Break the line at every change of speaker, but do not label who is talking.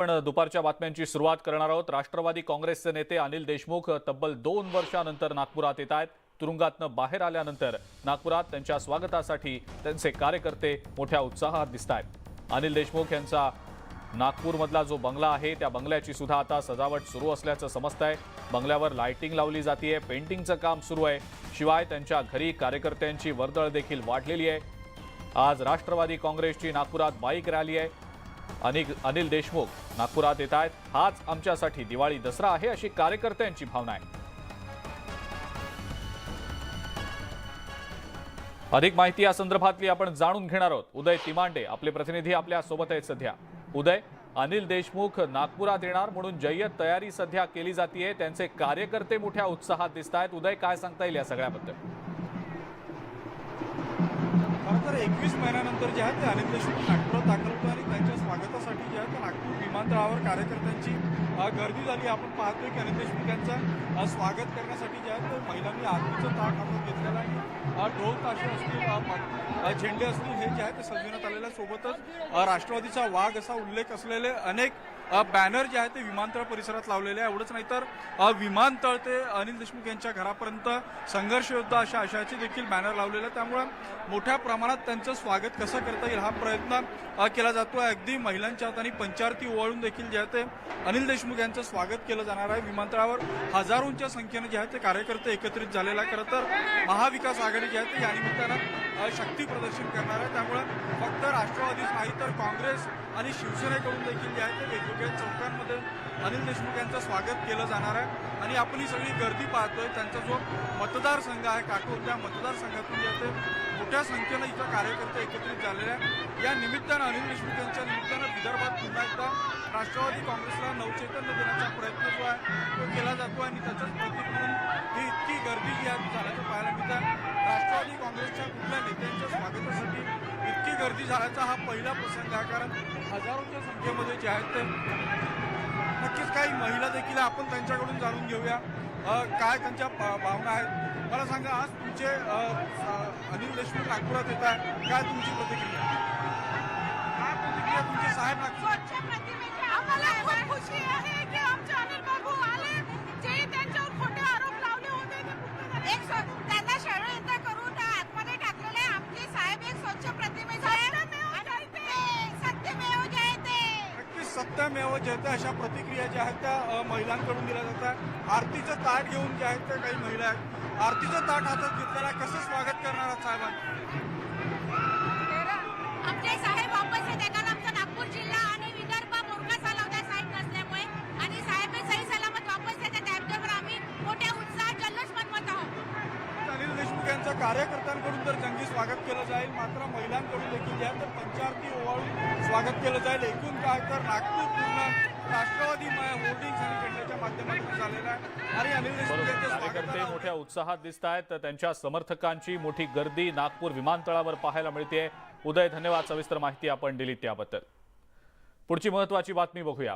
पण दुपारच्या बातम्यांची सुरुवात करणार आहोत। राष्ट्रवादी काँग्रेसचे नेते अनिल देशमुख तब्बल 2 वर्षांनंतर नागपुरात येत आहेत। तुरुंगातनं बाहेर आल्यानंतर नागपुरात त्यांच्या स्वागतासाठी त्यांचे कार्यकर्ते मोठ्या उत्साहात दिसतात। अनिल देशमुख यांचा नागपूरमधला जो बंगला आहे त्या बंगल्याची सुद्धा आता सजावट सुरू असल्याचं समजतंय। बंगल्यावर लाइटिंग लावली जाते, पेंटिंगचं काम सुरू आहे। शिवाय त्यांच्या घरी कार्यकर्त्यांची वर्दळ देखील वाढलेली आहे। आज राष्ट्रवादी काँग्रेसची नागपुरात बाईक रॅली आहे। अनिल देशमुख नागपुरात येत आहेत। हाच आमच्यासाठी दिवाळी दसरा आहे अशी कार्यकर्त्यांची भावना आहे। अधिक माहिती या संदर्भातली आपण जाणून घेणार आहोत। उदय तिमांडे आपले प्रतिनिधी आपल्या सोबत आहेत सध्या। उदय, अनिल देशमुख नागपुरात येणार म्हणून जय्यत तयारी सध्या केली जाते, त्यांचे कार्यकर्ते मोठ्या उत्साहात दिसत आहेत। उदय, काय सांगता येईल या सगळ्याबद्दल?
खरं तर 21 महिन्यानंतर जे आहे ते अनिल देशमुख नागपुरात दाखल होतो आणि त्यांच्या स्वागतासाठी जे आहे ते नागपूर विमानतळावर कार्यकर्त्यांची गर्दी झाली। आपण पाहतोय की अनिल देशमुख यांचं स्वागत करण्यासाठी जे आहे ते महिलांनी आरतीचं ताट हातात घेतलेलं आहे। ढोल ताशे असतील, झेंडे असतील, हे जे आहे ते सजविण्यात आलेल्या सोबतच राष्ट्रवादीचा वाघ असा उल्लेख असलेले अनेक बॅनर जे आहे ते विमानतळ परिसरात लावलेले आहे। एवढंच नाही तर विमानतळ ते अनिल देशमुख यांच्या घरापर्यंत संघर्ष योद्धा अशा आशयाचे देखील बॅनर लावलेले आहे। त्यामुळे मोठ्या प्रमाणात त्यांचं स्वागत कसं करता येईल हा प्रयत्न केला जातोय। अगदी महिलांच्या हाताने पंचारती ओवाळून देखील जे आहे ते अनिल देशमुख यांचं स्वागत केलं जाणार आहे। विमानतळावर हजारोंच्या संख्येने जे आहे ते कार्यकर्ते एकत्रित झालेला आहे। खरं तर महाविकास आघाडी जे आहे ते या निमित्तानं शक्ती प्रदर्शन करणार आहे। त्यामुळे फक्त राष्ट्रवादीच नाही तर काँग्रेस आणि शिवसेनेकडून देखील जे आहे ते वेगवेगळ्या चौकांमध्ये अनिल देशमुख यांचं स्वागत केलं जाणार आहे। आणि आपण ही सगळी गर्दी पाहतोय, त्यांचा जो मतदारसंघ आहे काटोल, त्या मतदारसंघातून जे आहे ते मोठ्या संख्येनं इथं कार्यकर्ते एकत्रित झालेले आहेत। या निमित्तानं अनिल देशमुख यांच्या निमित्तानं विदर्भात पुन्हा एकदा राष्ट्रवादी काँग्रेसला नवचैतन्य देण्याचा प्रयत्न जो आहे तो केला जातो आणि त्याचंच प्रतीक म्हणून ही इतकी गर्दी जी आहे झाल्याचं पाहायला मिळतं। राष्ट्रवादी काँग्रेसच्या कुठल्या नेत्यांच्या स्वागतासाठी इतकी गर्दी झाल्याचा हा पहिला प्रसंग आहे, कारण हजारोच्या संख्येमध्ये जे आहेत ते नक्कीच काही महिला देखील आपण त्यांच्याकडून जाणून घेऊया काय त्यांच्या भावना आहेत। मला सांगा, आज तुमचे अनिल देशमुख नागपुरात येत आहे, काय तुमची प्रतिक्रिया? काय प्रतिक्रिया तुमचे साहेब नागपूर?
आम्हाला खूप खुशी आहे की आमचे अनिल बाबू आले, जे त्यांच्यावर खोटे आरोप लावले होते ते एक त्यांना षडयंत्र करून आतमध्ये टाकलेले आमचे साहेब एक स्वच्छ प्रतिमे
सत्यमेव जयते अशा प्रतिक्रिया ज्या आहेत त्या महिलांकडून दिल्या जातात। आरतीचं ताट घेऊन जे आहेत त्या काही महिला आहेत, आरतीचं ताट हातात घेतलेला कसं स्वागत करणार आहात साहेबांचं?
आमचे साहेब वापस येते, कारण आमचा नागपूर जिल्हा आणि विदर्भ मोठा झाला होता साहेब नसल्यामुळे, आणि साहेब सही सलामत वापस येते, त्याच्यावर आम्ही मोठ्या उत्साहात जल्लोष मनवत आहोत।
अनिल देशमुख यांच्या कार्यकर्त्यांकडून तर जंगी स्वागत केलं जाईल, मात्र महिलांकडून देखील जे आहे तर पंचारती ओवाळून स्वागत केलं जाईल। एकूण काय तर नागपूर पूर्ण राष्ट्रवादी होर्डिंग्स आणि झेंड्याच्या माध्यमातून झालेला आहे आणि अनिल देशमुख यांचे
कार्यकर्ते मोठ्या उत्साहात दिसत आहेत। त्यांच्या समर्थकांची मोठी गर्दी नागपूर विमानतळावर पाहायला मिळते। उदय, धन्यवाद, सविस्तर माहिती आपण दिली त्याबद्दल। पुढची महत्त्वाची बातमी बघूया।